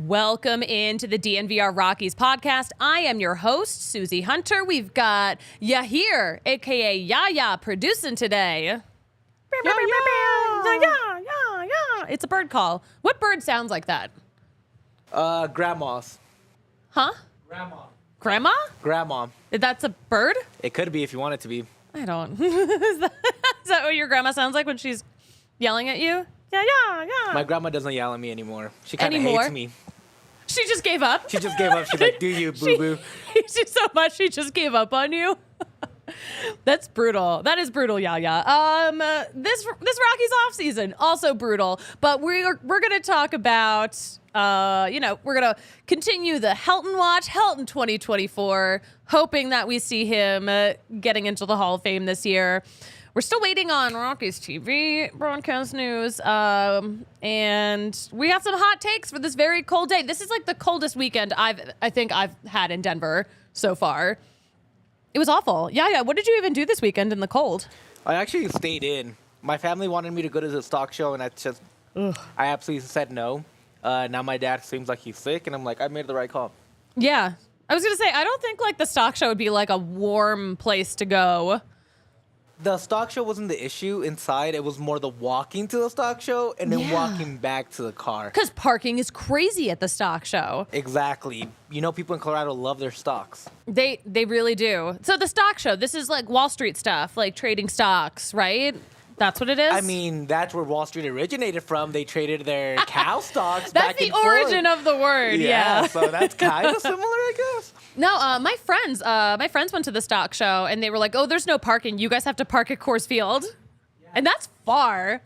Welcome into the DNVR Rockies Podcast. I am your host, Suzie Hunter. We've got Yahir, a.k.a. Yaya, producing today. It's a bird call. What bird sounds like that? Grandma's. Huh? Grandma? Grandma. That's a bird? It could be if you want it to be. I don't. Is that what your grandma sounds like when she's yelling at you? Yeah. My grandma doesn't yell at me anymore. She kind of hates me. She just gave up? She's like, do you, boo-boo? She hates you so much, she just gave up on you? That's brutal. That is brutal, Yaya. This Rockies offseason, also brutal. But we're going to talk about, we're going to continue the Helton watch, Helton 2024, hoping that we see him getting into the Hall of Fame this year. We're still waiting on Rockies TV broadcast news, and we got some hot takes for this very cold day. This is like the coldest weekend I think I've had in Denver so far. It was awful. Yeah. What did you even do this weekend in the cold? I actually stayed in. My family wanted me to go to the stock show, and I absolutely said no. Now my dad seems like he's sick, and I'm like, I made the right call. Yeah. I was going to say, I don't think like the stock show would be like a warm place to go. The stock show wasn't the issue inside. It was more the walking to the stock show and then walking back to the car. Because parking is crazy at the stock show. Exactly. You know, people in Colorado love their stocks. They really do. So the stock show, this is like Wall Street stuff, like trading stocks, right? That's what it is? I mean, that's where Wall Street originated from. They traded their cow stocks back and forth. That's the origin of the word, yeah. So that's kind of similar, I guess. No, my friends went to the stock show, and they were like, oh, there's no parking. You guys have to park at Coors Field. Yeah. And that's far.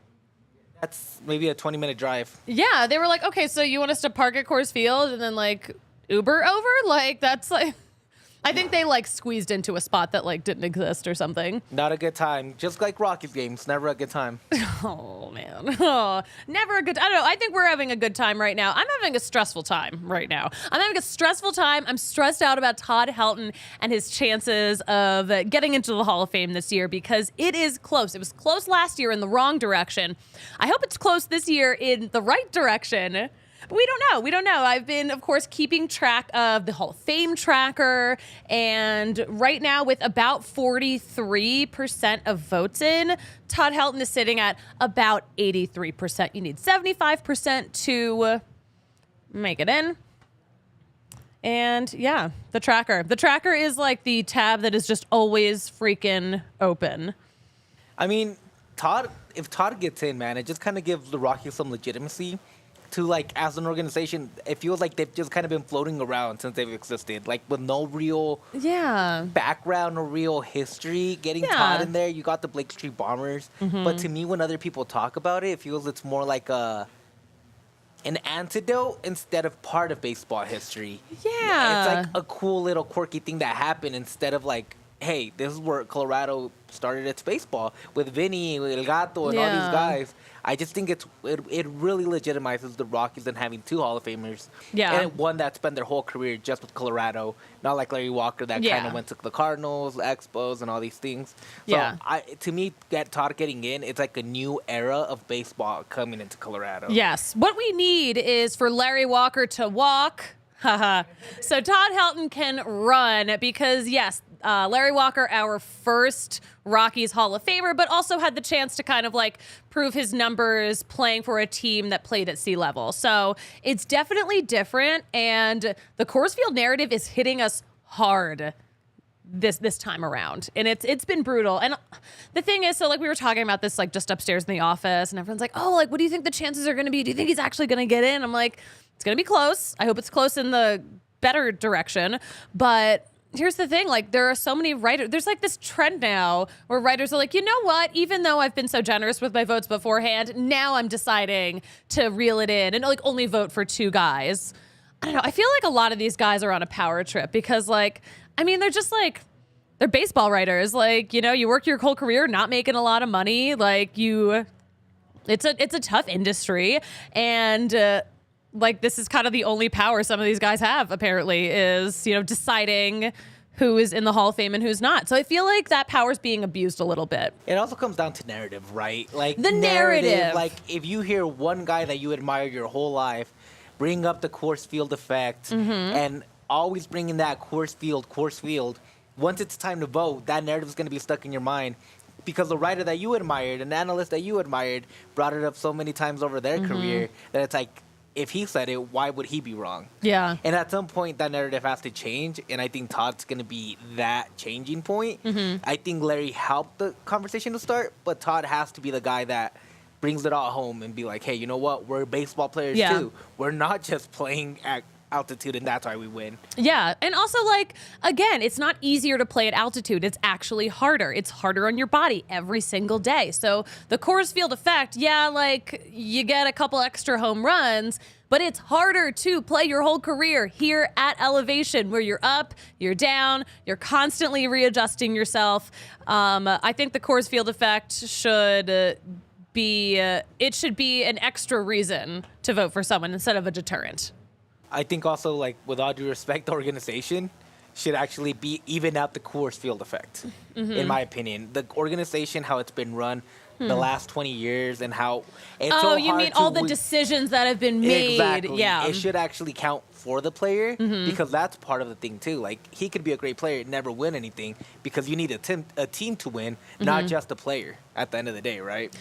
That's maybe a 20-minute drive. Yeah, they were like, okay, so you want us to park at Coors Field and then, like, Uber over? Like, that's like... I think they like squeezed into a spot that like didn't exist or something. Not a good time. Just like Rockies games, never a good time. Oh man, oh, never a good. I don't know. I think we're having a good time right now. I'm having a stressful time right now. I'm having a stressful time. I'm stressed out about Todd Helton and his chances of getting into the Hall of Fame this year because it is close. It was close last year in the wrong direction. I hope it's close this year in the right direction. But we don't know. I've been, of course, keeping track of the Hall of Fame tracker. And right now, with about 43% of votes in, Todd Helton is sitting at about 83%. You need 75% to make it in. And yeah, the tracker. The tracker is like the tab that is just always freaking open. I mean, if Todd gets in, man, it just kind of gives the Rockies some legitimacy. To, like, as an organization, it feels like they've just kind of been floating around since they've existed. Like, with no real background, no real history. Getting Todd in there, you got the Blake Street Bombers. Mm-hmm. But to me, when other people talk about it, it feels it's more like an antidote instead of part of baseball history. Yeah. It's like a cool little quirky thing that happened instead of, like, hey, this is where Colorado started its baseball with Vinny, El Gato, and all these guys. I just think it really legitimizes the Rockies and having two Hall of Famers. Yeah. And one that spent their whole career just with Colorado, not like Larry Walker that kind of went to the Cardinals, the Expos, and all these things. So to me, Todd getting in, it's like a new era of baseball coming into Colorado. Yes. What we need is for Larry Walker to walk. So Todd Helton can run because, yes, Larry Walker, our first Rockies Hall of Famer, but also had the chance to kind of like prove his numbers playing for a team that played at sea level. So it's definitely different, and the Coors Field narrative is hitting us hard this time around, and it's been brutal. And the thing is, so like we were talking about this like just upstairs in the office, and everyone's like, oh, like what do you think the chances are going to be? Do you think he's actually going to get in? I'm like, it's going to be close. I hope it's close in the better direction, but here's the thing, like there are so many writers, there's like this trend now where writers are like, you know what, even though I've been so generous with my votes beforehand, now I'm deciding to reel it in and like only vote for two guys. I don't know. I feel like a lot of these guys are on a power trip because, like, I mean, they're just like, they're baseball writers. Like, you know, you work your whole career not making a lot of money. Like, it's a tough industry. And, like, this is kind of the only power some of these guys have, apparently, is, you know, deciding who is in the Hall of Fame and who's not. So I feel like that power's being abused a little bit. It also comes down to narrative, right? Like the narrative. Like if you hear one guy that you admire your whole life bring up the course field effect and always bringing that course field, once it's time to vote, that narrative is going to be stuck in your mind because the writer that you admired, an analyst that you admired, brought it up so many times over their career that it's like, if he said it, why would he be wrong? Yeah. And at some point, that narrative has to change, and I think Todd's going to be that changing point. I think Larry helped the conversation to start, but Todd has to be the guy that brings it all home and be like, hey, you know what? We're baseball players, too. We're not just playing at altitude, and that's why we win. Yeah. And also, like, again, it's not easier to play at altitude. It's actually harder. It's harder on your body every single day. So the Coors Field effect, yeah, like, you get a couple extra home runs, but it's harder to play your whole career here at elevation where you're up, you're down, you're constantly readjusting yourself. I think the Coors Field effect should be an extra reason to vote for someone instead of a deterrent. I think also, like, with all due respect, the organization should actually be even out the Coors Field effect, in my opinion. The organization, how it's been run the last 20 years and how it's so hard you mean all the decisions that have been made? Exactly. Yeah. It should actually count for the player because that's part of the thing, too. Like, he could be a great player and never win anything because you need a team to win, not just a player at the end of the day, right?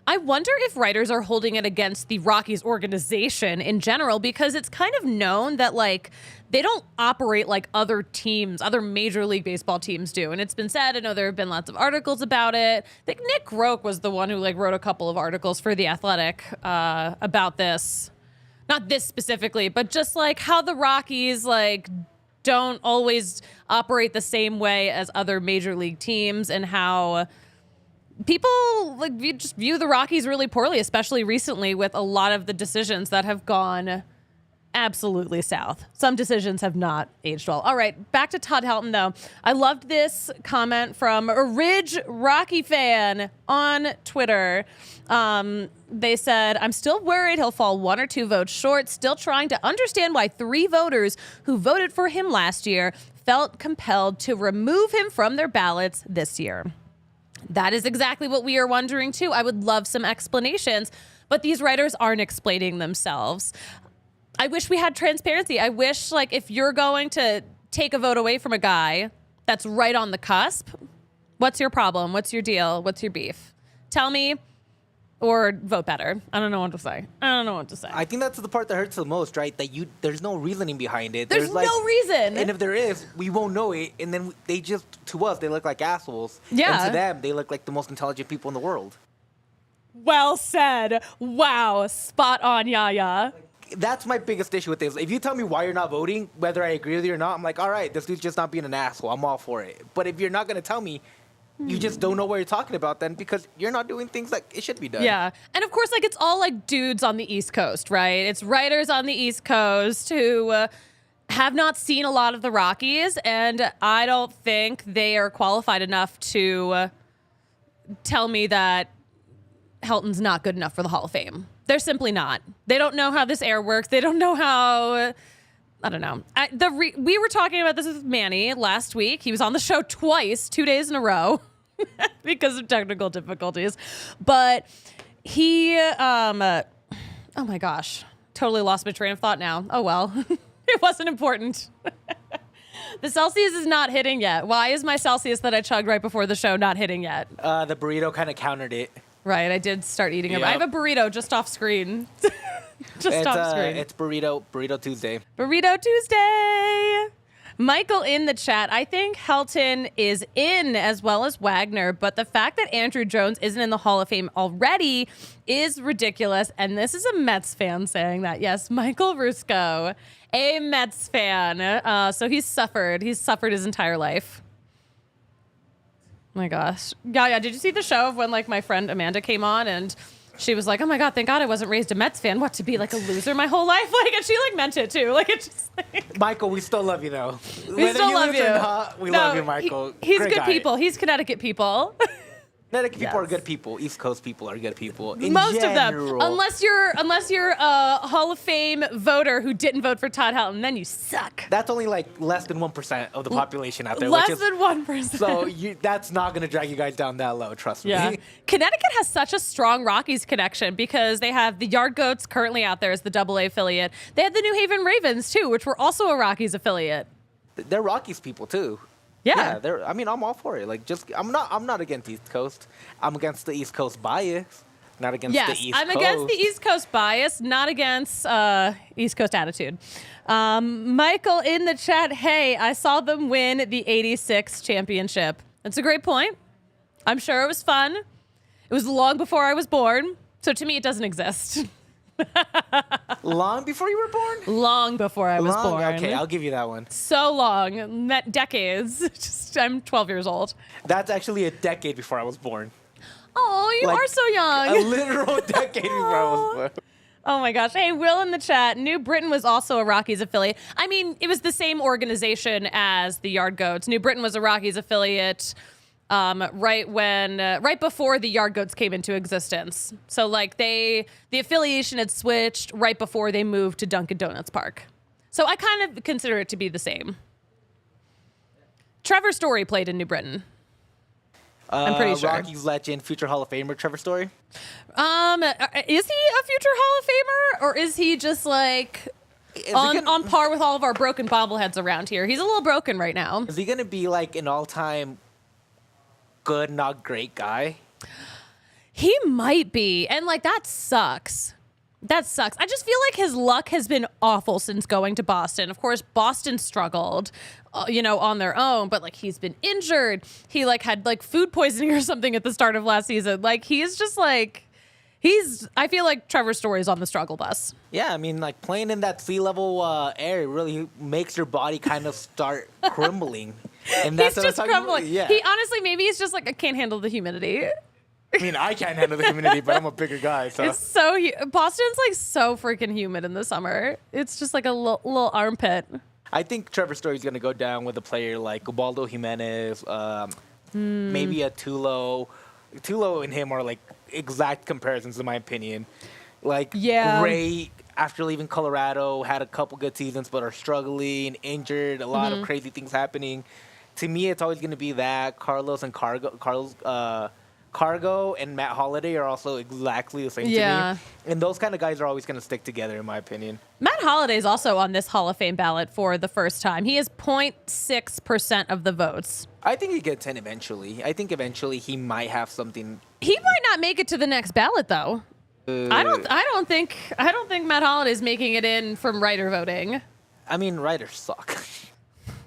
I wonder if writers are holding it against the Rockies organization in general, because it's kind of known that, like, they don't operate like other teams, other Major League Baseball teams do. And it's been said, I know there have been lots of articles about it. I think Nick Groke was the one who, like, wrote a couple of articles for The Athletic about this. Not this specifically, but just, like, how the Rockies, like, don't always operate the same way as other Major League teams and how people, like, just view the Rockies really poorly, especially recently with a lot of the decisions that have gone absolutely south. Some decisions have not aged well. All right, back to Todd Helton, though. I loved this comment from a Ridge Rocky fan on Twitter. They said, I'm still worried he'll fall 1 or 2 votes short, still trying to understand why 3 voters who voted for him last year felt compelled to remove him from their ballots this year. That is exactly what we are wondering, too. I would love some explanations, but these writers aren't explaining themselves. I wish we had transparency. I wish, like, if you're going to take a vote away from a guy that's right on the cusp, what's your problem? What's your deal? What's your beef? Tell me or vote better. I don't know what to say. I think that's the part that hurts the most, right? That there's no reasoning behind it. There's no reason. And if there is, we won't know it. And then they just, to us, they look like assholes. Yeah. And to them, they look like the most intelligent people in the world. Well said. Wow. Spot on, Yaya. That's my biggest issue with this. If you tell me why you're not voting, whether I agree with you or not, I'm like, all right, this dude's just not being an asshole. I'm all for it. But if you're not going to tell me, you just don't know what you're talking about then because you're not doing things like it should be done. Yeah. And of course, like, it's all like dudes on the East Coast, right? It's writers on the East Coast who have not seen a lot of the Rockies, and I don't think they are qualified enough to tell me that Helton's not good enough for the Hall of Fame. They're simply not. They don't know how this air works. They don't know how... I don't know. We were talking about this with Manny last week. He was on the show twice, 2 days in a row because of technical difficulties. But he, oh my gosh, totally lost my train of thought now. Oh, well, it wasn't important. The Celsius is not hitting yet. Why is my Celsius that I chugged right before the show not hitting yet? The burrito kind of countered it. Right, I did start eating it. I have a burrito just off screen. Off screen. It's Burrito Tuesday. Burrito Tuesday. Michael in the chat. I think Helton is in as well as Wagner, but the fact that Andrew Jones isn't in the Hall of Fame already is ridiculous. And this is a Mets fan saying that. Yes, Michael Rusco, a Mets fan. So he's suffered. He's suffered his entire life. Oh my gosh. Yeah. Did you see the show of when, like, my friend Amanda came on and She was like, "Oh my God, thank God I wasn't raised a Mets fan. What, to be like a loser my whole life?" Like, and she like meant it too. Like, it's just like, Michael, we still love you though. we still love you. We love you, Michael. He's Great good guy. people. He's Connecticut people. Connecticut people are Yes. good people. East Coast people are good people. In Most of them, general. unless you're a Hall of Fame voter who didn't vote for Todd Helton, then you suck. That's only like less than 1% of the population out there. Less which is, than 1%. So that's not going to drag you guys down that low, trust me. Yeah. Connecticut has such a strong Rockies connection because they have the Yard Goats currently out there as the AA affiliate. They had the New Haven Ravens too, which were also a Rockies affiliate. They're Rockies people too. Yeah. I mean, I'm all for it. Like, I'm not against East Coast. I'm against the East Coast bias, not against Yes, the East I'm Coast. against the East Coast bias, not against East Coast attitude. Michael in the chat, hey, I saw them win the 86 championship. That's a great point. I'm sure it was fun. It was long before I was born, so to me it doesn't exist. Long before you were born? Long before I was born. Okay, I'll give you that one. So long, decades. Just, I'm 12 years old. That's actually a decade before I was born. Oh, you Like, are so young. A literal decade before I was born. Oh my gosh. Hey, Will in the chat. New Britain was also a Rockies affiliate. I mean, it was the same organization as the Yard Goats. New Britain was a Rockies affiliate right before the Yard Goats came into existence. So like the affiliation had switched right before they moved to Dunkin' Donuts Park. So I kind of consider it to be the same. Trevor Story played in New Britain. I'm pretty sure. Rockies legend, future Hall of Famer Trevor Story. Is he a future Hall of Famer, or is he just like on par with all of our broken bobbleheads around here? He's a little broken right now. Is he gonna be like an all-time good, not great guy? He might be, and like that sucks. That sucks. I just feel like his luck has been awful since going to Boston. Of course, Boston struggled, on their own, but like he's been injured. He like had like food poisoning or something at the start of last season. Like he's just like, I feel like Trevor Story's on the struggle bus. Yeah, I mean, like playing in that sea level air really makes your body kind of start crumbling. And that's He's what I'm just talking crumbling. about. Yeah. He honestly, maybe he's just like, I can't handle the humidity. I mean, I can't handle the humidity, but I'm a bigger guy, so. It's so Boston's like so freaking humid in the summer. It's just like a little armpit. I think Trevor Story's going to go down with a player like Ubaldo Jimenez, maybe a Tulo. Tulo and him are like exact comparisons in my opinion. Like Ray, after leaving Colorado, had a couple good seasons but are struggling, injured, a lot of crazy things happening. To me, it's always going to be that. Carlos Cargo and Matt Holliday are also exactly the same to me. And those kind of guys are always going to stick together, in my opinion. Matt Holliday's also on this Hall of Fame ballot for the first time. He is 0.6% of the votes. I think he gets in eventually. I think eventually he might have something. He might not make it to the next ballot, though. I don't think Matt Holliday's making it in from writer voting. I mean, writers suck.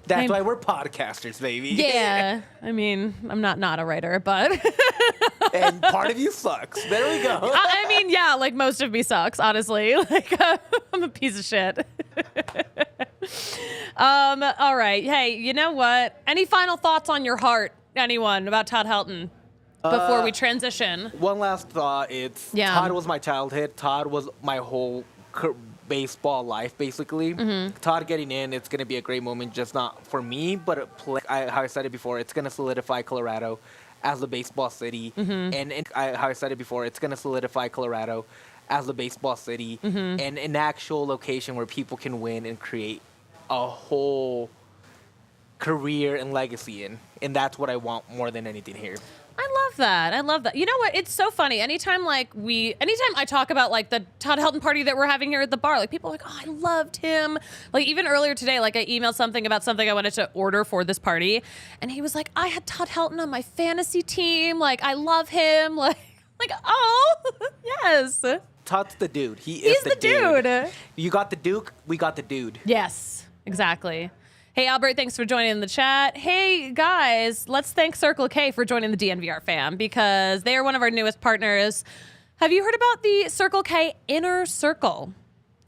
That's why we're podcasters, baby. Yeah. I mean, I'm not a writer, but. And part of you sucks. There we go. I mean, yeah, like most of me sucks, honestly. Like, I'm a piece of shit. All right. Hey, you know what? Any final thoughts on your heart, anyone, about Todd Helton before we transition? One last thought. Todd was my childhood. Todd was my whole baseball life, basically. Todd getting in, it's going to be a great moment, just not for me, but how I said it before, it's going to solidify Colorado as a baseball city. How I said it before, it's going to solidify Colorado as a baseball city and an actual location where people can win and create a whole career and legacy in. And that's what I want more than anything here. I love that. You know what? It's so funny. Anytime I talk about like the Todd Helton party that we're having here at the bar, like people are like, oh, I loved him. Like even earlier today, like I emailed something about something I wanted to order for this party. And he was like, I had Todd Helton on my fantasy team. Like, I love him. Like, oh, yes. Todd's the dude. He's the dude. You got the Duke, we got the dude. Yes, exactly. Hey, Albert, thanks for joining in the chat. Hey, guys, let's thank Circle K for joining the DNVR fam because they are one of our newest partners. Have you heard about the Circle K Inner Circle?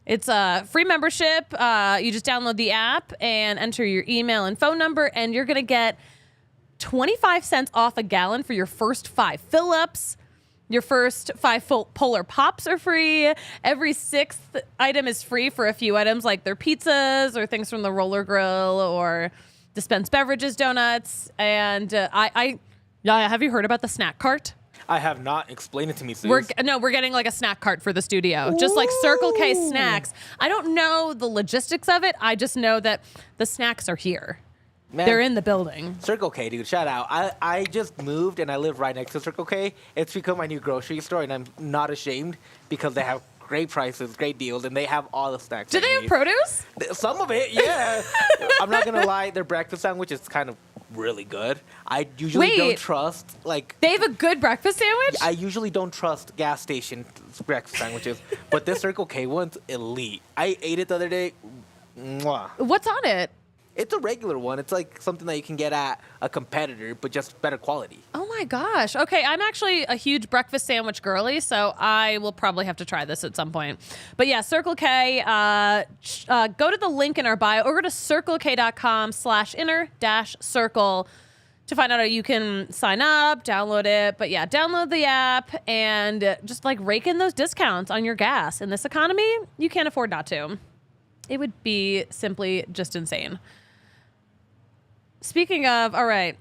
It's a free membership. You just download the app and enter your email and phone number, and you're going to get 25 cents off a gallon for your first 5 fill-ups. Your first 5 Polar Pops are free. Every 6th item is free for a few items like their pizzas or things from the roller grill or dispensed beverages, donuts. And have you heard about the snack cart? I have not. Explain it to me, Suze. We're getting like a snack cart for the studio. Just like Circle K snacks. I don't know the logistics of it. I just know that the snacks are here. Man, they're in the building. Circle K, dude. Shout out. I just moved and I live right next to Circle K. It's become my new grocery store, and I'm not ashamed because they have great prices, great deals, and they have all the snacks. Do they have produce? Some of it, yeah. I'm not going to lie. Their breakfast sandwich is kind of really good. I usually don't trust, They have a good breakfast sandwich? I usually don't trust gas station breakfast sandwiches, but this Circle K one's elite. I ate it the other day. Mwah. What's on it? It's a regular one. It's like something that you can get at a competitor, but just better quality. Oh my gosh. Okay, I'm actually a huge breakfast sandwich girly, so I will probably have to try this at some point. But yeah, Circle K, go to the link in our bio or go to circlek.com/inner-circle to find out how you can sign up, download it. But yeah, download the app and just like rake in those discounts on your gas. In this economy, you can't afford not to. It would be simply just insane. Speaking of, all right,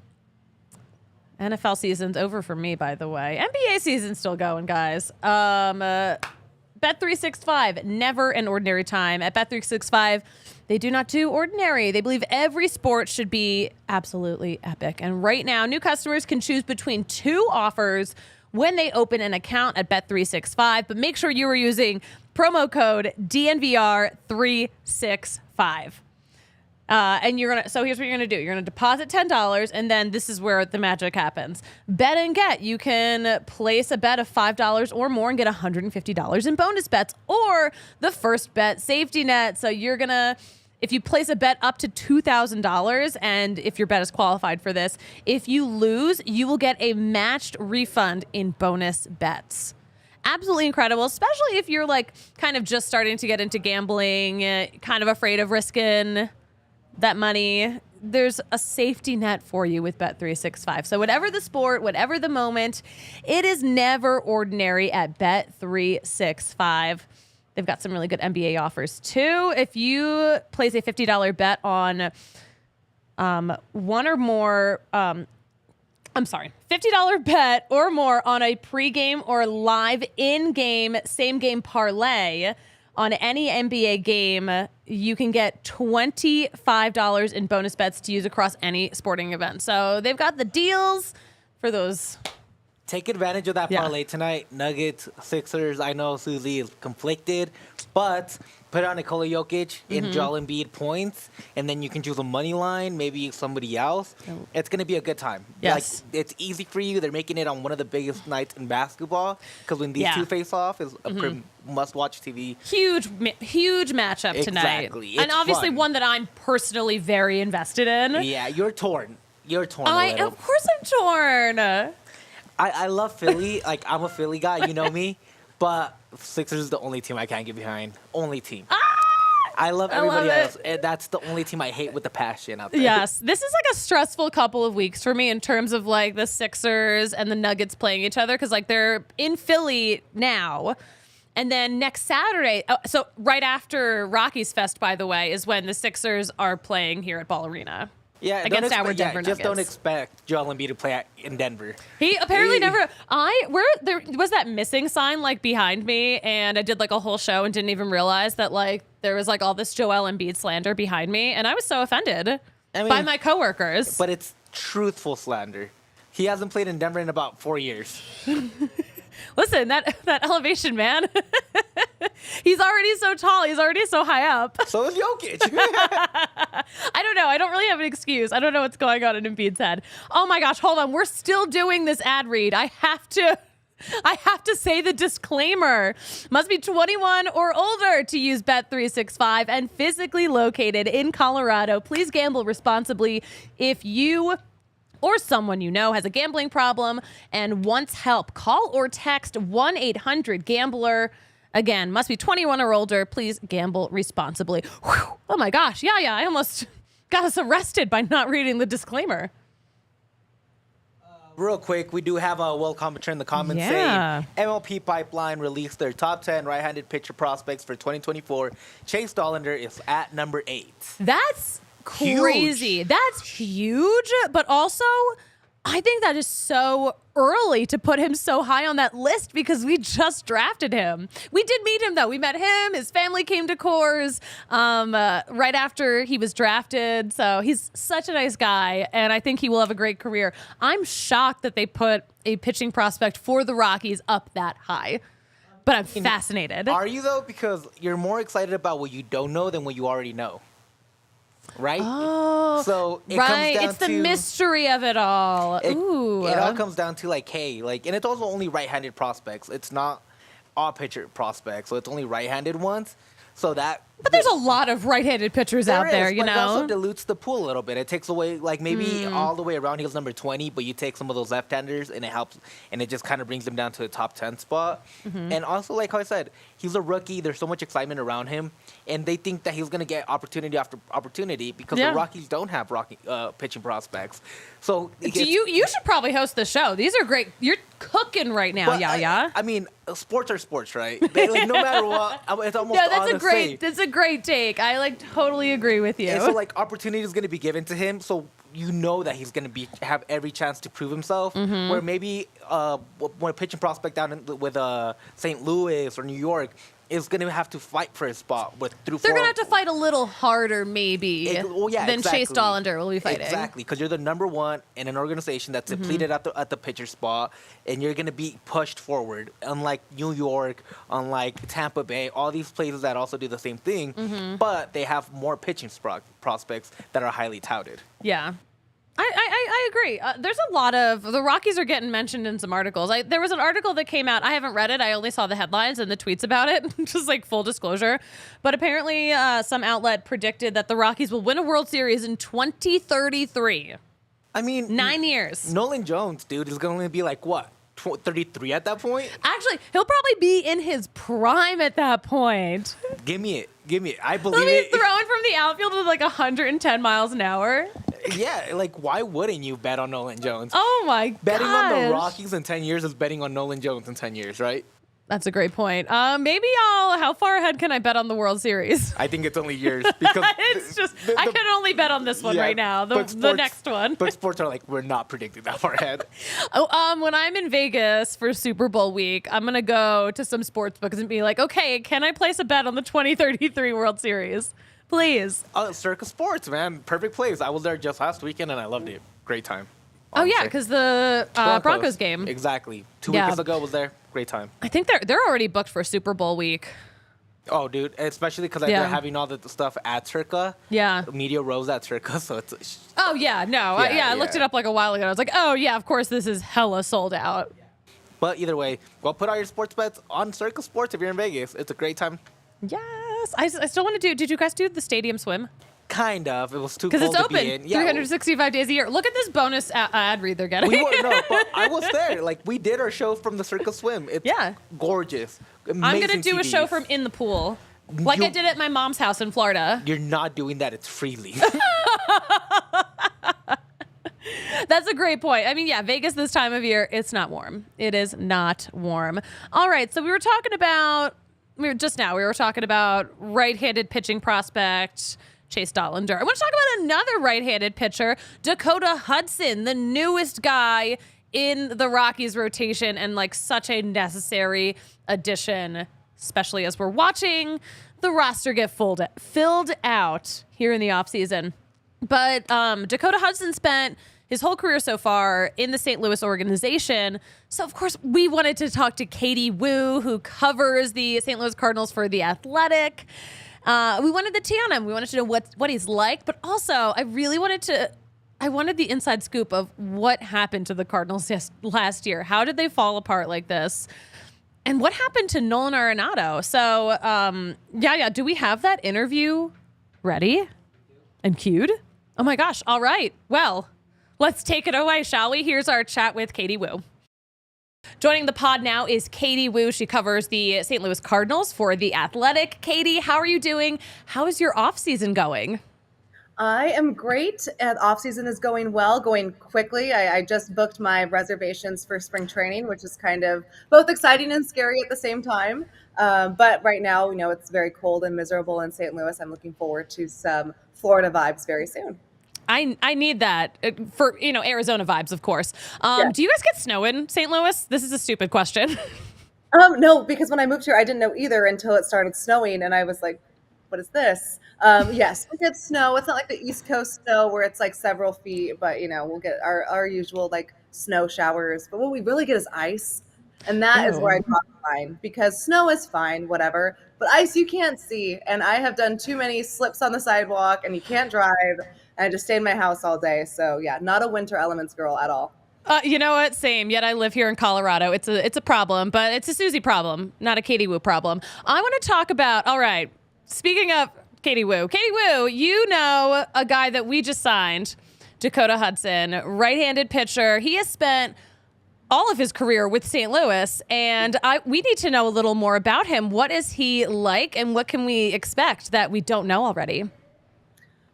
NFL season's over for me, by the way. NBA season's still going, guys. Bet365, never an ordinary time. At Bet365, they do not do ordinary. They believe every sport should be absolutely epic. And right now, new customers can choose between 2 offers when they open an account at Bet365. But make sure you are using promo code DNVR365. And so here's what you're gonna do. You're gonna deposit $10, and then this is where the magic happens. Bet and get. You can place a bet of $5 or more and get $150 in bonus bets, or the first bet safety net. So if you place a bet up to $2,000, and if your bet is qualified for this, if you lose, you will get a matched refund in bonus bets. Absolutely incredible, especially if you're like kind of just starting to get into gambling, kind of afraid of risking that money. There's a safety net for you with Bet365. So whatever the sport, whatever the moment, it is never ordinary at Bet365. They've got some really good NBA offers too. If you place a $50 bet on $50 bet or more on a pregame or live in-game same-game parlay on any NBA game, you can get $25 in bonus bets to use across any sporting event. So they've got the deals for those. Take advantage of that parlay tonight. Nuggets, Sixers. I know Suzie is conflicted, but put on Nikola Jokic in Joel Embiid points, and then you can choose a money line, maybe somebody else. It's going to be a good time. Yes. Like, it's easy for you. They're making it on one of the biggest nights in basketball because when these two face off is a must-watch TV. Huge matchup tonight. Exactly. And obviously one that I'm personally very invested in. Yeah, you're torn. You're torn Of course I'm torn. I love Philly. Like, I'm a Philly guy. You know me. But Sixers is the only team I can't get behind. Only team. I love everybody else. And that's the only team I hate with the passion out there. Yes. This is like a stressful couple of weeks for me in terms of like the Sixers and the Nuggets playing each other because like they're in Philly now. And then next Saturday, so right after Rockies Fest, by the way, is when the Sixers are playing here at Ball Arena. Yeah, against our Denver Nuggets. Just don't expect Joel Embiid to play in Denver. He apparently never. There was that missing sign like behind me, and I did like a whole show and didn't even realize that like there was like all this Joel Embiid slander behind me, and I was so offended by my coworkers. But it's truthful slander. He hasn't played in Denver in about 4 years. Listen, that elevation, man. He's already so tall. He's already so high up. So is Jokic. I don't know. I don't really have an excuse. I don't know what's going on in Embiid's head. Oh my gosh, hold on. We're still doing this ad read. I have to say the disclaimer. Must be 21 or older to use Bet365 and physically located in Colorado. Please gamble responsibly. If you or someone you know has a gambling problem and wants help, call or text 1-800-GAMBLER. Again, must be 21 or older. Please gamble responsibly. Whew. Oh my gosh. Yeah. I almost got us arrested by not reading the disclaimer. Real quick, we do have a Will commenter in the comments saying MLP Pipeline released their top 10 right-handed pitcher prospects for 2024. Chase Dollander is at number 8. That's crazy. Huge. That's huge, but also I think that is so early to put him so high on that list because we just drafted him. We did meet him, though. We met him. His family came to Coors right after he was drafted. So he's such a nice guy, and I think he will have a great career. I'm shocked that they put a pitching prospect for the Rockies up that high, but I'm fascinated. Are you, though? Because you're more excited about what you don't know than what you already know. Right? Oh, so it right. comes down it's the to, mystery of it all. Ooh. It all comes down to like, hey, like, and it's also only right-handed prospects. It's not all pitcher prospects, so it's only right-handed ones. So that. But there's a lot of right-handed pitchers out there, you know. It also dilutes the pool a little bit. It takes away, like maybe all the way around he's number 20, but you take some of those left-handers and it helps, and it just kind of brings him down to the top 10 spot. And also, like how I said, he's a rookie. There's so much excitement around him, and they think that he's going to get opportunity after opportunity because the Rockies don't have pitching prospects. So you should probably host the show. These are great. You're cooking right now, Yaya. I mean, sports are sports, right? Like, no matter what, it's almost That's a great take. I like totally agree with you. And so like opportunity is going to be given to him, so you know that he's going to have every chance to prove himself. Where maybe when a pitching prospect down with St. Louis or New York is going to have to fight for his spot through. They're going to have to fight a little harder, maybe, than Chase Dollander will be fighting. Exactly, because you're the number one in an organization that's depleted at the pitcher spot, and you're going to be pushed forward. Unlike New York, unlike Tampa Bay, all these places that also do the same thing, but they have more pitching prospects that are highly touted. Yeah. I agree. There's a lot of the Rockies are getting mentioned in some articles. There was an article that came out. I haven't read it. I only saw the headlines and the tweets about it, just like full disclosure. But apparently some outlet predicted that the Rockies will win a World Series in 2033. I mean, 9 years. Nolan Jones, dude, is going to be like what? 33 at that point? Actually, he'll probably be in his prime at that point. Give me it. I believe He'll be it. throwing from the outfield with like 110 miles an hour. Yeah, like why wouldn't you bet on Nolan Jones? Oh my god! Betting on the Rockies in 10 years is betting on Nolan Jones in 10 years, right? That's a great point. Maybe how far ahead can I bet on the World Series? I think it's only years because I can only bet on this one right now. The next one. But sports are like, we're not predicting that far ahead. When I'm in Vegas for Super Bowl week, I'm gonna go to some sports books and be like, okay, can I place a bet on the 2033 World Series? Please. Circus Sports, man. Perfect place. I was there just last weekend and I loved it. Great time. Oh yeah, because the Broncos game. Exactly. 2 weeks ago was there. Great time. I think they're already booked for Super Bowl week. Oh, dude, especially because they're having all the stuff at Circa. Yeah. Media Rows at Circa, so it's. Oh yeah, no, I looked it up like a while ago. I was like, oh yeah, of course this is hella sold out. But either way, go put all your sports bets on Circa Sports if you're in Vegas. It's a great time. Yes, I still want to do. Did you guys do the stadium swim? Kind of. It was too cold it's to open be in. 365 days a year. Look at this bonus ad read they're getting. But I was there. Like, we did our show from the Circa Swim. It's gorgeous. Amazing I'm going to do a show from in the pool. Like I did at my mom's house in Florida. You're not doing that. It's freely. That's a great point. I mean, yeah, Vegas this time of year, it's not warm. It is not warm. All right, so we were talking about right-handed pitching prospect Chase Dollander. I want to talk about another right-handed pitcher, Dakota Hudson, the newest guy in the Rockies rotation and like such a necessary addition, especially as we're watching the roster get filled out here in the offseason. But Dakota Hudson spent his whole career so far in the St. Louis organization. So, of course, we wanted to talk to Katie Wu, who covers the St. Louis Cardinals for The Athletic. We wanted the tea on him. We wanted to know what he's like. But also, I wanted the inside scoop of what happened to the Cardinals last year. How did they fall apart like this? And what happened to Nolan Arenado? So, do we have that interview ready and queued? Oh, my gosh. All right. Well, let's take it away, shall we? Here's our chat with Katie Wu. Joining the pod now is Katie Wu. She covers the St. Louis Cardinals for The Athletic. Katie, how are you doing? How is your off season going? I am great. Off season is going well, going quickly. I just booked my reservations for spring training, which is kind of both exciting and scary at the same time. But right now, it's very cold and miserable in St. Louis. I'm looking forward to some Florida vibes very soon. I need that for, Arizona vibes, of course. Yeah. Do you guys get snow in St. Louis? This is a stupid question. No, because when I moved here, I didn't know either until it started snowing, and I was like, "What is this?" Yes, we get snow. It's not like the East Coast snow where it's like several feet, but we'll get our usual like snow showers. But what we really get is ice, and that is where I Ew. draw the line because snow is fine, whatever, but ice you can't see, and I have done too many slips on the sidewalk, and you can't drive, and I just stay in my house all day. So yeah, not a winter elements girl at all. You know what? Same. Yet I live here in Colorado. It's a problem, but it's a Suzie problem, not a Katie Woo problem. I want to talk about. All right. Speaking of Katie Woo, you know a guy that we just signed, Dakota Hudson, right-handed pitcher. He has spent all of his career with St. Louis, and we need to know a little more about him. What is he like, and what can we expect that we don't know already?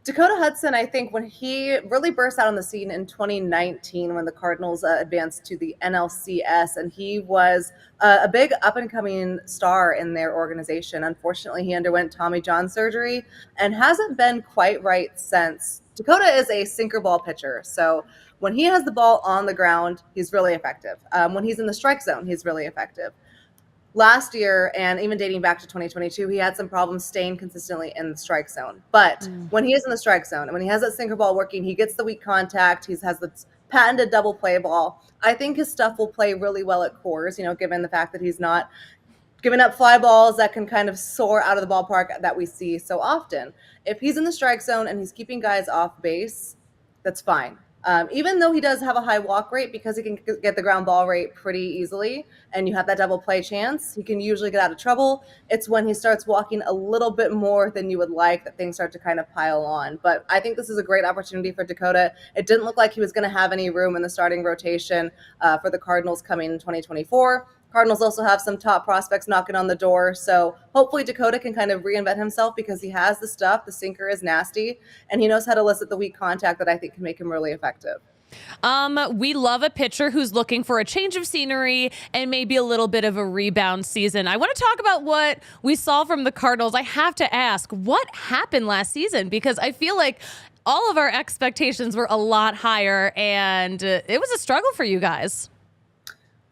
Dakota Hudson, I think when he really burst out on the scene in 2019 when the Cardinals advanced to the NLCS, and he was a big up-and-coming star in their organization. Unfortunately, he underwent Tommy John surgery and hasn't been quite right since. Dakota is a sinker ball pitcher, so when he has the ball on the ground, he's really effective. When he's in the strike zone, he's really effective. Last year, and even dating back to 2022, he had some problems staying consistently in the strike zone. But when he is in the strike zone and when he has that sinker ball working, he gets the weak contact. He has the patented double play ball. I think his stuff will play really well at Coors, given the fact that he's not giving up fly balls that can kind of soar out of the ballpark that we see so often. If he's in the strike zone and he's keeping guys off base, that's fine. Even though he does have a high walk rate because he can get the ground ball rate pretty easily and you have that double play chance, he can usually get out of trouble. It's when he starts walking a little bit more than you would like that things start to kind of pile on. But I think this is a great opportunity for Dakota. It didn't look like he was going to have any room in the starting rotation for the Cardinals coming in 2024. Cardinals also have some top prospects knocking on the door. So hopefully Dakota can kind of reinvent himself because he has the stuff. The sinker is nasty, and he knows how to elicit the weak contact that I think can make him really effective. We love a pitcher who's looking for a change of scenery and maybe a little bit of a rebound season. I want to talk about what we saw from the Cardinals. I have to ask, what happened last season? Because I feel like all of our expectations were a lot higher, and it was a struggle for you guys.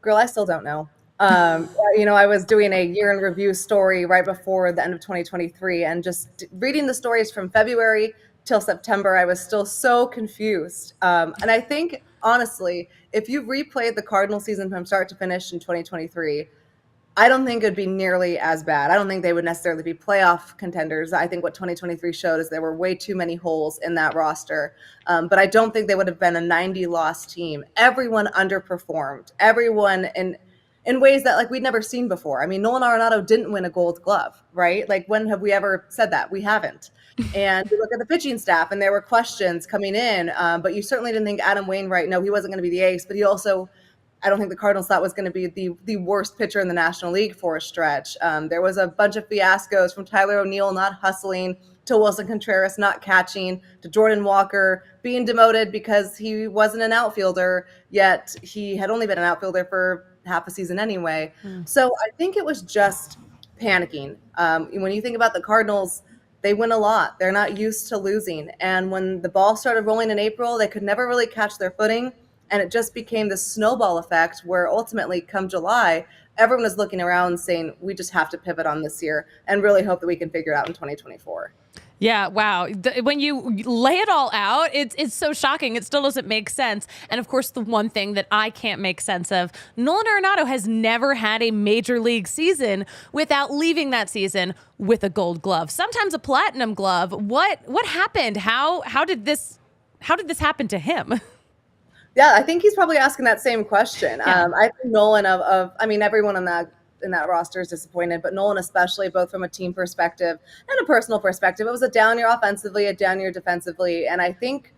Girl, I still don't know. I was doing a year in review story right before the end of 2023, and just reading the stories from February till September, I was still so confused. And I think, honestly, if you replayed the Cardinal season from start to finish in 2023, I don't think it'd be nearly as bad. I don't think they would necessarily be playoff contenders. I think what 2023 showed is there were way too many holes in that roster. But I don't think they would have been a 90-loss team. Everyone underperformed. Everyone in ways that like we'd never seen before. I mean, Nolan Arenado didn't win a Gold Glove, right? Like when have we ever said that? We haven't. And you look at the pitching staff, and there were questions coming in, but you certainly didn't think Adam Wainwright. No, he wasn't going to be the ace, but he also, I don't think the Cardinals thought was going to be the worst pitcher in the National League for a stretch. There was a bunch of fiascos from Tyler O'Neill not hustling to Wilson Contreras not catching to Jordan Walker being demoted because he wasn't an outfielder, yet he had only been an outfielder for half a season anyway. So I think it was just panicking. When you think about the Cardinals, they win a lot. They're not used to losing. And when the ball started rolling in April, they could never really catch their footing. And it just became this snowball effect where ultimately come July, everyone was looking around saying, we just have to pivot on this year and really hope that we can figure it out in 2024. Yeah, wow. When you lay it all out, it's so shocking. It still doesn't make sense. And of course, the one thing that I can't make sense of, Nolan Arenado has never had a major league season without leaving that season with a Gold Glove, sometimes a Platinum Glove. What happened? How did this happen to him? Yeah, I think he's probably asking that same question. Yeah. I think Nolan everyone in that roster is disappointed, but Nolan especially, both from a team perspective and a personal perspective. It was a down year offensively, a down year defensively, and I think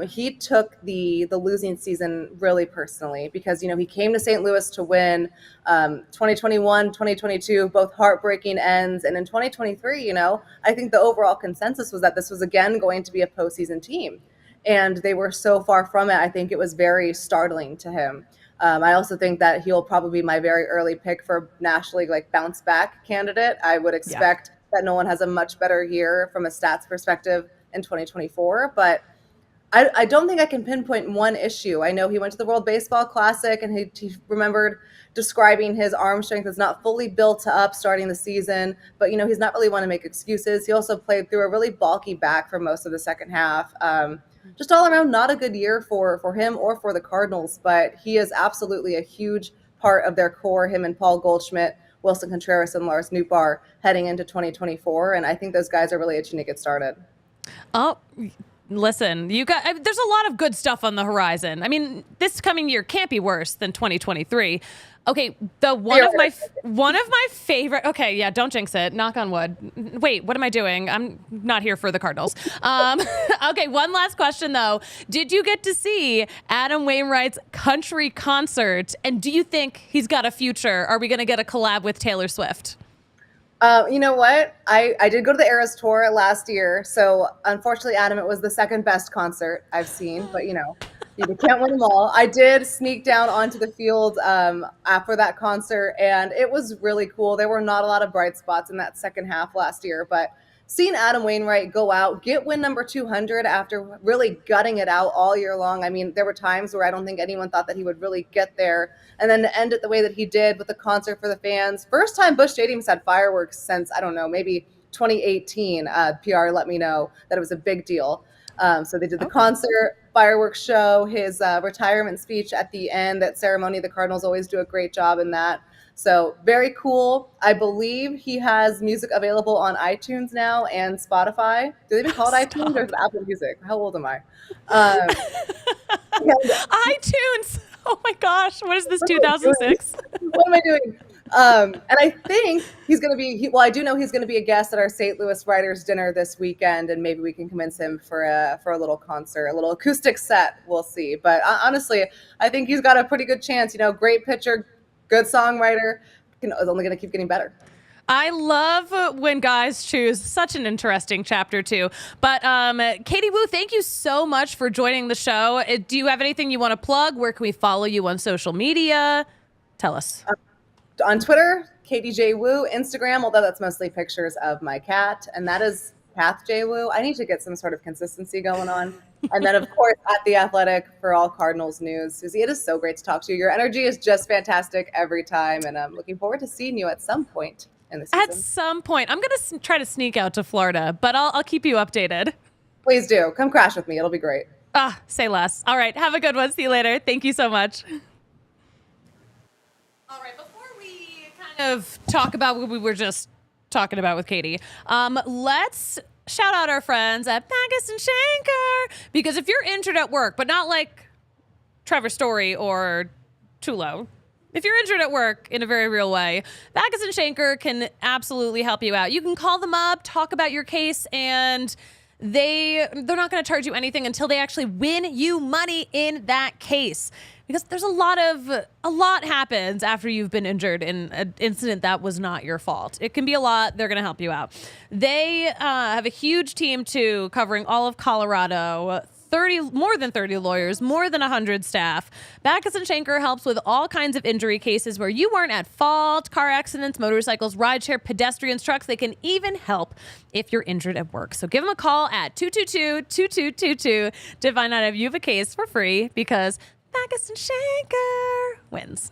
he took the losing season really personally because, he came to St. Louis to win 2021, 2022, both heartbreaking ends. And in 2023, I think the overall consensus was that this was again going to be a postseason team. And they were so far from it. I think it was very startling to him. I also think that he'll probably be my very early pick for National League bounce back candidate. I would expect that Nolan has a much better year from a stats perspective in 2024, but I don't think I can pinpoint one issue. I know he went to the World Baseball Classic and he remembered describing his arm strength as not fully built up starting the season, but he's not really one to make excuses. He also played through a really bulky back for most of the second half. Just all around, not a good year for him or for the Cardinals, but he is absolutely a huge part of their core, him and Paul Goldschmidt, Wilson Contreras, and Lars Nootbaar heading into 2024. And I think those guys are really itching to get started. Oh, listen, there's a lot of good stuff on the horizon. I mean, this coming year can't be worse than 2023. Okay, one of my favorite. Okay, yeah, don't jinx it. Knock on wood. Wait, what am I doing? I'm not here for the Cardinals. Okay, one last question though. Did you get to see Adam Wainwright's country concert? And do you think he's got a future? Are we going to get a collab with Taylor Swift? You know what? I did go to the Eras Tour last year. So unfortunately, Adam, it was the second best concert I've seen. But, you can't win them all. I did sneak down onto the field after that concert, and it was really cool. There were not a lot of bright spots in that second half last year. But seeing Adam Wainwright go out, get win number 200 after really gutting it out all year long. I mean, there were times where I don't think anyone thought that he would really get there. And then to end it the way that he did with the concert for the fans. First time Busch Stadium's had fireworks since, I don't know, maybe 2018. PR let me know that it was a big deal. So they did the concert, fireworks show, his retirement speech at the end, that ceremony. The Cardinals always do a great job in that. So very cool. I believe he has music available on iTunes now and Spotify. Do they even call it iTunes or is it Apple Music? How old am I? iTunes. Oh my gosh. What is this, 2006? What am I doing? And I think he's going to be, I do know he's going to be a guest at our St. Louis Writers Dinner this weekend, and maybe we can convince him for a little concert, a little acoustic set. We'll see. But honestly, I think he's got a pretty good chance. Great pitcher, good songwriter, is only going to keep getting better. I love when guys choose such an interesting chapter too. But Katie Woo, thank you so much for joining the show. Do you have anything you want to plug? Where can we follow you on social media? Tell us. On Twitter, Katie J. Woo. Instagram, although that's mostly pictures of my cat, and that is Kath J. Woo. I need to get some sort of consistency going on. And then, of course, at The Athletic for all Cardinals news. Suzie, it is so great to talk to you. Your energy is just fantastic every time, and I'm looking forward to seeing you at some point in the season. At some point. I'm going to try to sneak out to Florida, but I'll keep you updated. Please do. Come crash with me. It'll be great. Say less. All right. Have a good one. See you later. Thank you so much. All right. Before we kind of talk about what we were just talking about with Katie, let's shout out our friends at Backus and Shanker, because if you're injured at work, but not like Trevor Story or Tulo, if you're injured at work in a very real way, Backus and Shanker can absolutely help you out. You can call them up, talk about your case, and they're not going to charge you anything until they actually win you money in that case. Because there's a lot happens after you've been injured in an incident that was not your fault. It can be a lot. They're going to help you out. They have a huge team too, covering all of Colorado. More than 30 lawyers, more than 100 staff. Backus and Shanker helps with all kinds of injury cases where you weren't at fault: car accidents, motorcycles, rideshare, pedestrians, trucks. They can even help if you're injured at work. So give them a call at 222-2222 to find out if you have a case for free, because Backus and Shanker wins.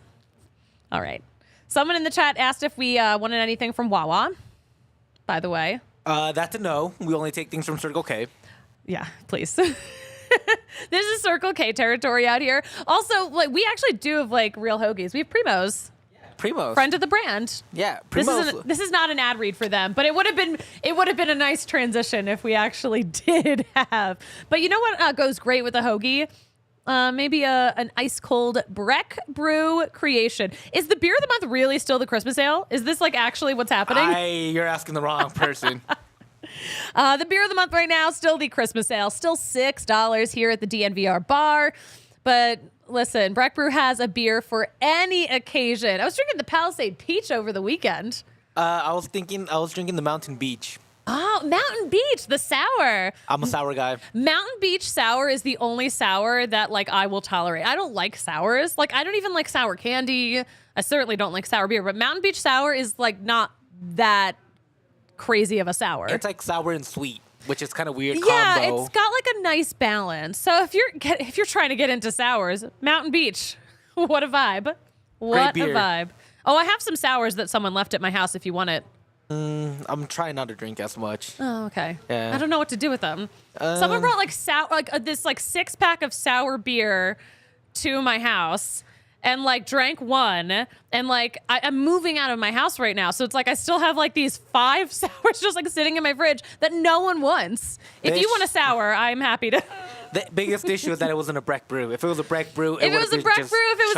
All right. Someone in the chat asked if we wanted anything from Wawa, by the way. That's a no. We only take things from Circle K. Yeah, please. This is Circle K territory out here. Also, we actually do have real hoagies. We have Primos. Primos. Friend of the brand. Yeah, Primos. This is not an ad read for them, but it would have been a nice transition if we actually did have. But you know what goes great with a hoagie? Maybe an ice cold Breck Brew creation. Is the beer of the month really still the Christmas ale? Is this actually what's happening? You're asking the wrong person. The beer of the month right now, still the Christmas ale, still $6 here at the DNVR bar. But listen, Breck Brew has a beer for any occasion. I was drinking the Palisade Peach over the weekend. I was drinking the Mountain Beach. Oh, Mountain Beach, the sour. I'm a sour guy. Mountain Beach sour is the only sour that, like, I will tolerate. I don't like sours. Like, I don't even like sour candy. I certainly don't like sour beer. But Mountain Beach sour is, like, not that crazy of a sour. It's like sour and sweet, which is kind of weird Yeah, combo. it's got, like, a nice balance. So if you're trying to get into sours, Mountain Beach, what a vibe. What a beer. vibe. Oh, I have some sours that someone left at my house if you want it. I'm trying not to drink as much. Oh, okay. Yeah. I don't know what to do with them. Someone brought this 6-pack of sour beer to my house and like drank one, and like I'm moving out of my house right now, so it's like I still have like these 5 sours just like sitting in my fridge that no one wants. If you want a sour, I'm happy to. The biggest issue is that it wasn't a Breck Brew. If it was a Breck Brew, If it was a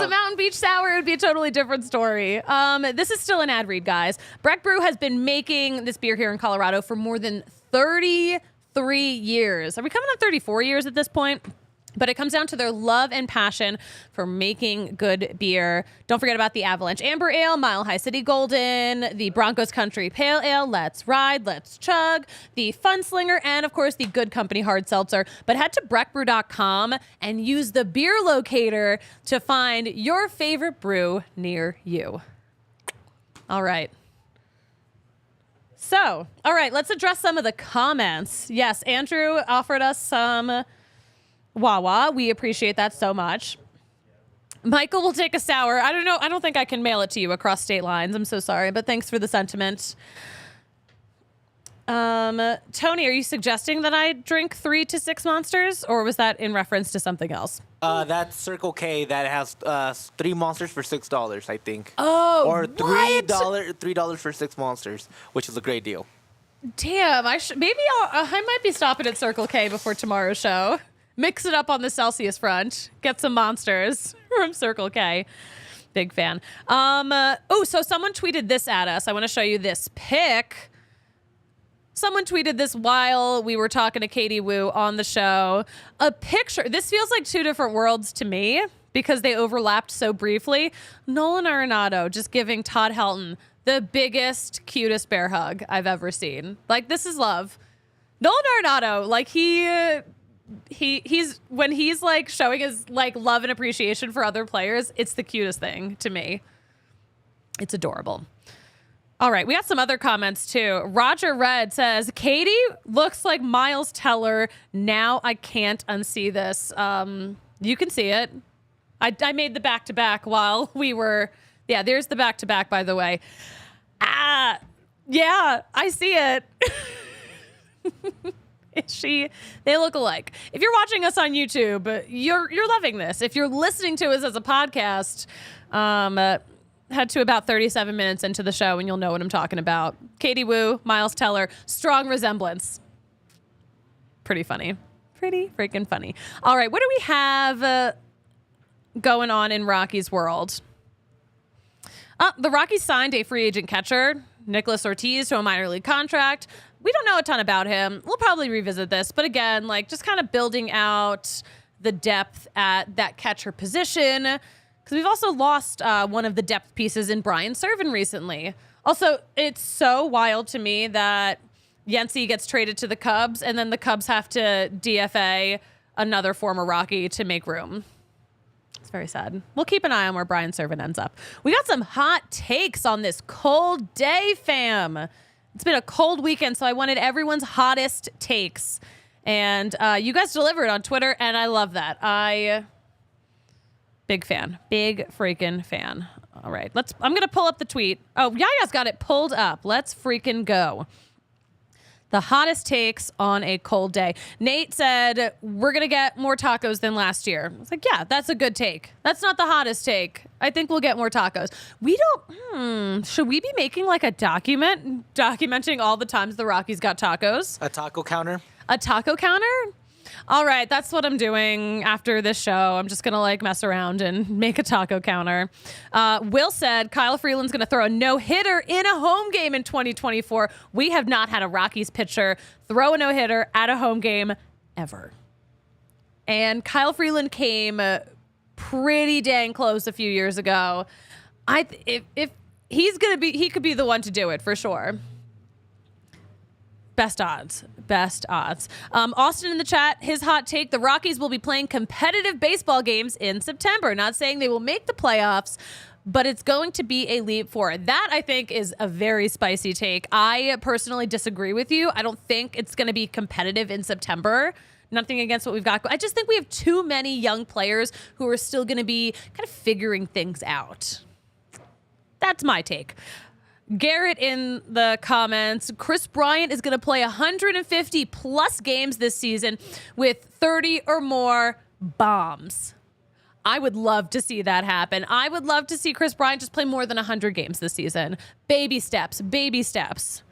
Mountain Beach sour, it would be a totally different story. This is still an ad read, guys. Breck Brew has been making this beer here in Colorado for more than 33 years. Are we coming on 34 years at this point? But it comes down to their love and passion for making good beer. Don't forget about the Avalanche Amber Ale, Mile High City Golden, the Broncos Country Pale Ale, Let's Ride, Let's Chug, the Fun Slinger, and of course the Good Company Hard Seltzer. But head to breckbrew.com and use the beer locator to find your favorite brew near you. All right. So, all right, let's address some of the comments. Yes, Andrew offered us some Wawa. We appreciate that so much. Michael will take a sour. I don't know. I don't think I can mail it to you across state lines. I'm so sorry, but thanks for the sentiment. Tony, are you suggesting that I drink 3 to 6 Monsters, or was that in reference to something else? That's Circle K that has 3 Monsters for $6, I think. Oh, or what? $3 for 6 Monsters, which is a great deal. Damn, I might be stopping at Circle K before tomorrow's show. Mix it up on the Celsius front. Get some Monsters from Circle K. Big fan. So someone tweeted this at us. I want to show you this pic. Someone tweeted this while we were talking to Katie Wu on the show. A picture. This feels like 2 different worlds to me because they overlapped so briefly. Nolan Arenado just giving Todd Helton the biggest, cutest bear hug I've ever seen. Like, this is love. Nolan Arenado, like he's when he's like showing his like love and appreciation for other players, it's the cutest thing to me. It's adorable. All right, we got some other comments too. Roger Red says, Katie looks like Miles Teller. Now I can't unsee this. You can see it. I made the back-to-back while we were... Yeah, there's the back-to-back, by the way. Yeah, I see it. They look alike. If you're watching us on YouTube, you're loving this. If you're listening to us as a podcast, head to about 37 minutes into the show and you'll know what I'm talking about. Katie Wu, Miles Teller, strong resemblance. Pretty funny. Pretty freaking funny. All right, what do we have going on in Rockies World? The Rockies signed a free agent catcher, Nicholas Ortiz, to a minor league contract. We don't know a ton about him. We'll probably revisit this. But again, like just kind of building out the depth at that catcher position. Because we've also lost one of the depth pieces in Brian Serven recently. Also, it's so wild to me that Yency gets traded to the Cubs and then the Cubs have to DFA another former Rocky to make room. It's very sad. We'll keep an eye on where Brian Serven ends up. We got some hot takes on this cold day, fam. It's been a cold weekend, so I wanted everyone's hottest takes. And you guys delivered on Twitter, and I love that. Big fan. Big freaking fan. All right. I'm going to pull up the tweet. Oh, Yaya's got it pulled up. Let's freaking go. The hottest takes on a cold day. Nate said, we're going to get more tacos than last year. I was like, yeah, that's a good take. That's not the hottest take. I think we'll get more tacos. Should we be making like a documenting all the times the Rockies got tacos? A taco counter? A taco counter? All right, that's what I'm doing after this show. I'm just going to like mess around and make a taco counter. Will said Kyle Freeland's going to throw a no-hitter in a home game in 2024. We have not had a Rockies pitcher throw a no-hitter at a home game ever. And Kyle Freeland came pretty dang close a few years ago. If he's going to be, he could be the one to do it for sure. Best odds. Austin in the chat, his hot take, the Rockies will be playing competitive baseball games in September. Not saying they will make the playoffs, but it's going to be a leap forward. That, I think, is a very spicy take. I personally disagree with you. I don't think it's going to be competitive in September. Nothing against what we've got. I just think we have too many young players who are still going to be kind of figuring things out. That's my take. Garrett in the comments, Chris Bryant is going to play 150 plus games this season with 30 or more bombs. I would love to see that happen. I would love to see Chris Bryant just play more than 100 games this season. Baby steps, baby steps.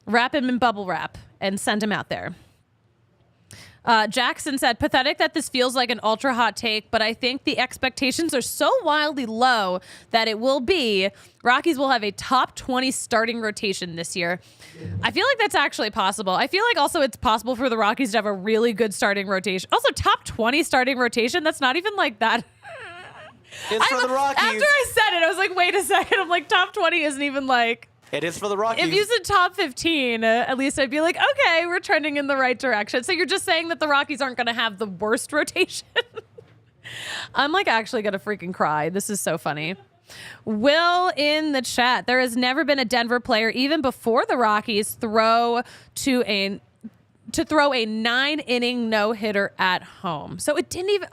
Wrap him in bubble wrap and send him out there. Jackson said, pathetic that this feels like an ultra hot take, but I think the expectations are so wildly low that it will be. Rockies will have a top 20 starting rotation this year. I feel like that's actually possible. I feel like also it's possible for the Rockies to have a really good starting rotation. Also, top 20 starting rotation, that's not even like that. It's for the Rockies. After I said it, I was like, wait a second. I'm like, top 20 isn't even like... It is for the Rockies. If you said top 15, at least I'd be like, okay, we're trending in the right direction. So you're just saying that the Rockies aren't going to have the worst rotation? I'm like actually going to freaking cry. This is so funny. Will in the chat, there has never been a Denver player, even before the Rockies, throw a 9-inning no-hitter at home. So it didn't even,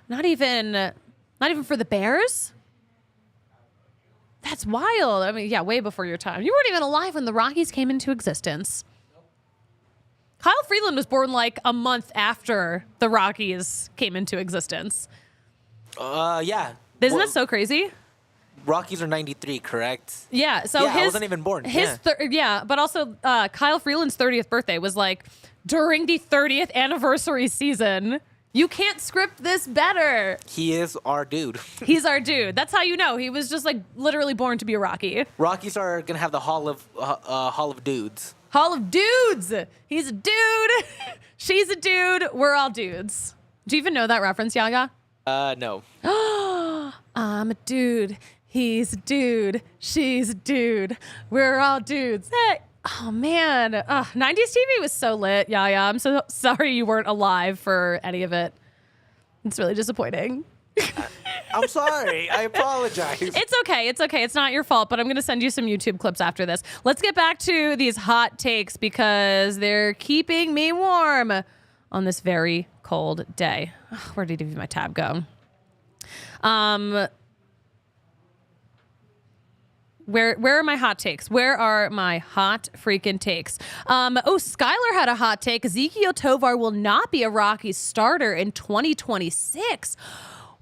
not even for the Bears? That's wild. I mean, yeah, way before your time. You weren't even alive when the Rockies came into existence. Kyle Freeland was born like a month after the Rockies came into existence. Yeah. Isn't that so crazy? Rockies are 93, correct? Yeah. So I wasn't even born. But also Kyle Freeland's 30th birthday was like during the 30th anniversary season. You can't script this better. He is our dude. He's our dude. That's how you know. He was just like literally born to be a Rocky. Rockies are going to have the Hall of Dudes. Hall of Dudes. He's a dude. She's a dude. We're all dudes. Do you even know that reference, Yaga? No. I'm a dude. He's a dude. She's a dude. We're all dudes. Hey. Oh, man. 90s TV was so lit. Yeah. I'm so sorry you weren't alive for any of it. It's really disappointing. I'm sorry. I apologize. It's okay. It's not your fault, but I'm going to send you some YouTube clips after this. Let's get back to these hot takes because they're keeping me warm on this very cold day. Where did my tab go? Where are my hot takes? Where are my hot freaking takes? Skylar had a hot take. Ezequiel Tovar will not be a Rockies starter in 2026.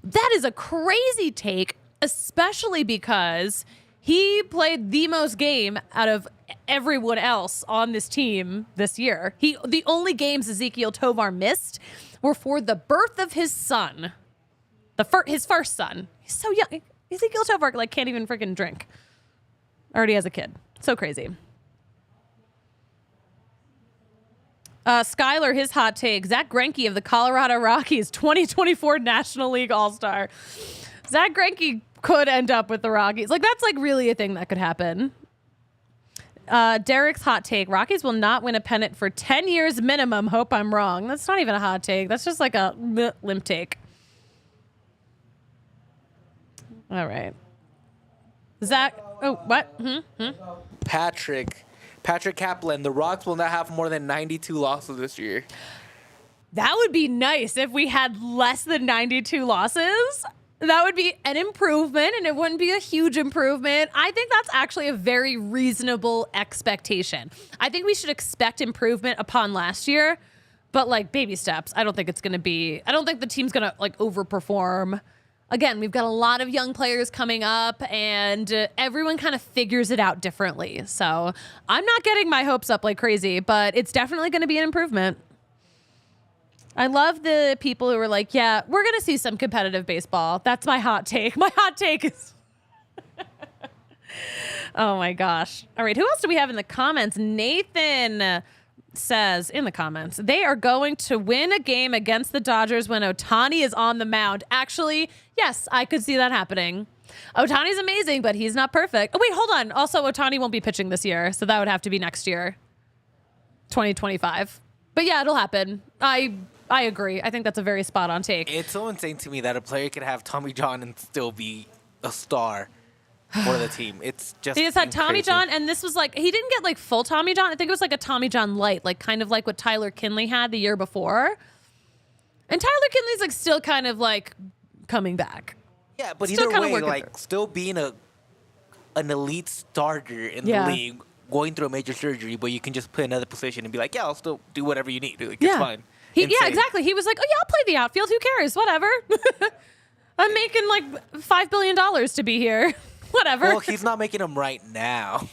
That is a crazy take, especially because he played the most game out of everyone else on this team this year. The only games Ezequiel Tovar missed were for the birth of his son, his first son. He's so young. Ezequiel Tovar can't even freaking drink. Already has a kid. So crazy. Skylar, his hot take. Zach Greinke of the Colorado Rockies, 2024 National League All-Star. Zach Greinke could end up with the Rockies. That's really a thing that could happen. Derek's hot take. Rockies will not win a pennant for 10 years minimum. Hope I'm wrong. That's not even a hot take. That's just like a limp take. All right. Zach, what? Patrick Kaplan, the Rocks will not have more than 92 losses this year. That would be nice if we had less than 92 losses. That would be an improvement, and it wouldn't be a huge improvement. I think that's actually a very reasonable expectation. I think we should expect improvement upon last year, but baby steps. I don't think the team's going to overperform. Again, we've got a lot of young players coming up, and everyone kind of figures it out differently. So I'm not getting my hopes up like crazy, but it's definitely going to be an improvement. I love the people who are like, yeah, we're going to see some competitive baseball. That's my hot take. My hot take is... Oh, my gosh. All right, who else do we have in the comments? Nathan says in the comments, they are going to win a game against the Dodgers when Ohtani is on the mound. Actually, yes, I could see that happening. Ohtani's amazing, but he's not perfect. Oh, wait, hold on. Also, Ohtani won't be pitching this year, so that would have to be next year, 2025. But yeah, it'll happen. I agree. I think that's a very spot-on take. It's so insane to me that a player could have Tommy John and still be a star for the team. It's just he just had Tommy John, and this was like, he didn't get like full Tommy John. I think it was like a Tommy John light, like kind of like what Tyler Kinley had the year before. And Tyler Kinley's like still kind of like coming back. Yeah, but Still either kinda way, working like through. still being an elite starter in the league, going through a major surgery, but you can just play another position and be like, yeah, I'll still do whatever you need. Like, it's fine. Yeah, exactly. He was like, oh yeah, I'll play the outfield. Who cares? Whatever. I'm making like $5 billion to be here. Whatever. Well, he's not making them right now.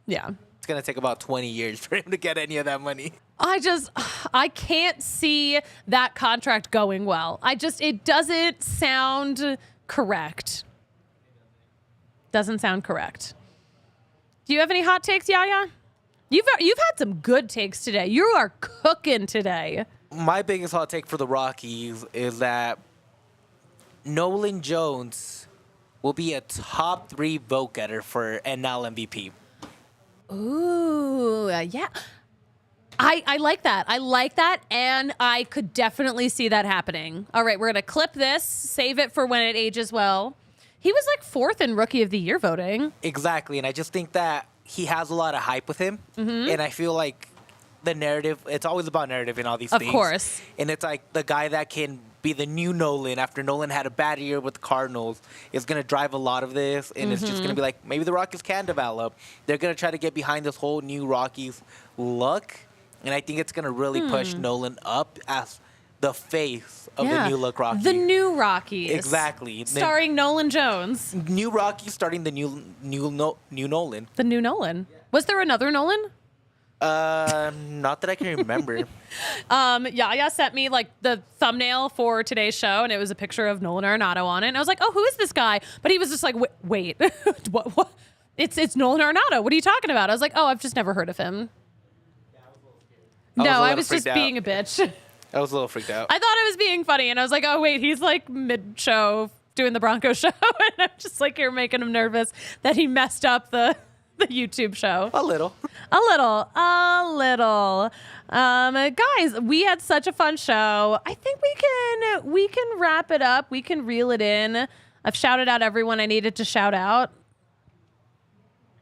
Yeah. It's going to take about 20 years for him to get any of that money. I can't see that contract going well. It doesn't sound correct. Doesn't sound correct. Do you have any hot takes, Yaya? You've had some good takes today. You are cooking today. My biggest hot take for the Rockies is that Nolan Jones will be a top 3 vote getter for NL MVP. Ooh, yeah. I like that. I like that, and I could definitely see that happening. All right, we're going to clip this, save it for when it ages well. He was like 4th in Rookie of the Year voting. Exactly, and I just think that he has a lot of hype with him, and I feel like the narrative, it's always about narrative in all these things. Of course. And it's like the guy that can be the new Nolan after Nolan had a bad year with the Cardinals is going to drive a lot of this, and it's just going to be like, maybe the Rockies can develop. They're going to try to get behind this whole new Rockies look, and I think it's going to really push Nolan up as the face of the new look Rockies. The new Rockies. Exactly. Starring Nolan Jones. New Rockies starting the new Nolan. The new Nolan. Was there another Nolan? Not that I can remember. Yaya sent me like the thumbnail for today's show, and it was a picture of Nolan Arenado on it. And I was like, "Oh, who is this guy?" But he was just like, "Wait, what? It's Nolan Arenado. What are you talking about?" I was like, "Oh, I've just never heard of him." I was just being a bitch. I was a little freaked out. I thought I was being funny, and I was like, "Oh, wait, he's like mid-show doing the Broncos show," and I'm just like, "You're making him nervous that he messed up the YouTube show." A little. Guys, we had such a fun show. I think we can wrap it up. We can reel it in. I've shouted out everyone I needed to shout out.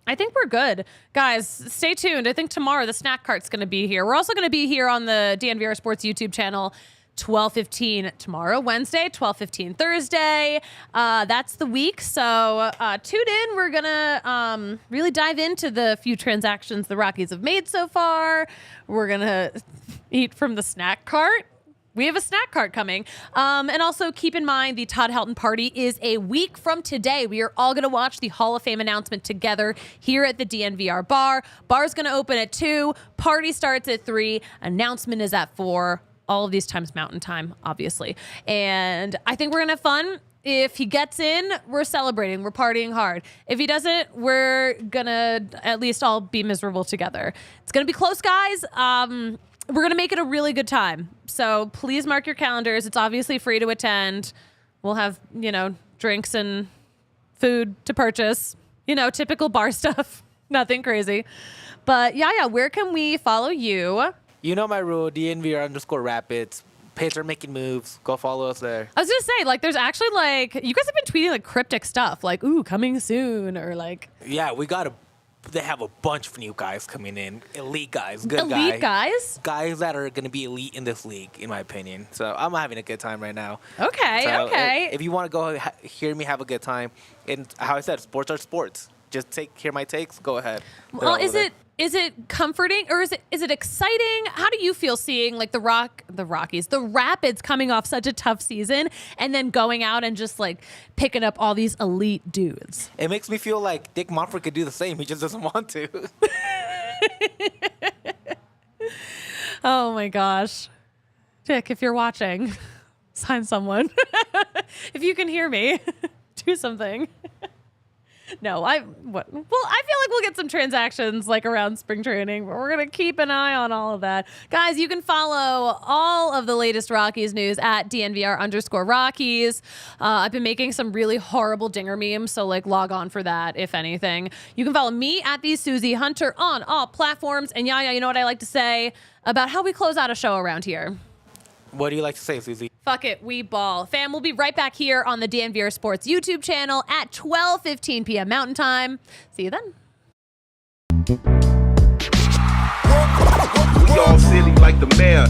I think we're good. Guys, stay tuned. I think tomorrow the snack cart's going to be here. We're also going to be here on the DNVR Sports YouTube channel 12:15 tomorrow, Wednesday, 12:15 Thursday. That's the week. So tune in. We're going to really dive into the few transactions the Rockies have made so far. We're going to eat from the snack cart. We have a snack cart coming. And also keep in mind the Todd Helton party is a week from today. We are all going to watch the Hall of Fame announcement together here at the DNVR bar. Bar's going to open at 2. Party starts at 3. Announcement is at 4. All of these times Mountain Time, obviously. And I think we're going to have fun. If he gets in, we're celebrating. We're partying hard. If he doesn't, we're going to at least all be miserable together. It's going to be close, guys. We're going to make it a really good time. So please mark your calendars. It's obviously free to attend. We'll have, drinks and food to purchase. Typical bar stuff. Nothing crazy. But yeah, where can we follow you? You know my rule, DNVR_Rapids. Page are making moves. Go follow us there. I was going to say, there's actually, you guys have been tweeting, cryptic stuff. Ooh, coming soon, or Yeah, they have a bunch of new guys coming in. Elite guys. Good guys. Elite guys? Guys that are going to be elite in this league, in my opinion. So I'm having a good time right now. Okay. If you want to go hear me have a good time, and how I said, sports are sports. Just hear my takes. Go ahead. Well, is it comforting, or is it exciting? How do you feel seeing the Rockies, the Rapids coming off such a tough season and then going out and just picking up all these elite dudes? It makes me feel like Dick Monfort could do the same. He just doesn't want to. Oh my gosh. Dick, if you're watching, sign someone. If you can hear me, do something. No, I feel like we'll get some transactions like around spring training, but we're going to keep an eye on all of that. Guys, you can follow all of the latest Rockies news at DNVR_Rockies. I've been making some really horrible dinger memes, so like log on for that, if anything. You can follow me at the Suzie Hunter on all platforms. And Yaya, you know what I like to say about how we close out a show around here? What do you like to say, Suzie? Fuck it, we ball. Fam, we'll be right back here on the DNVR Sports YouTube channel at 12:15 p.m. Mountain Time. See you then. We all silly like the mayor.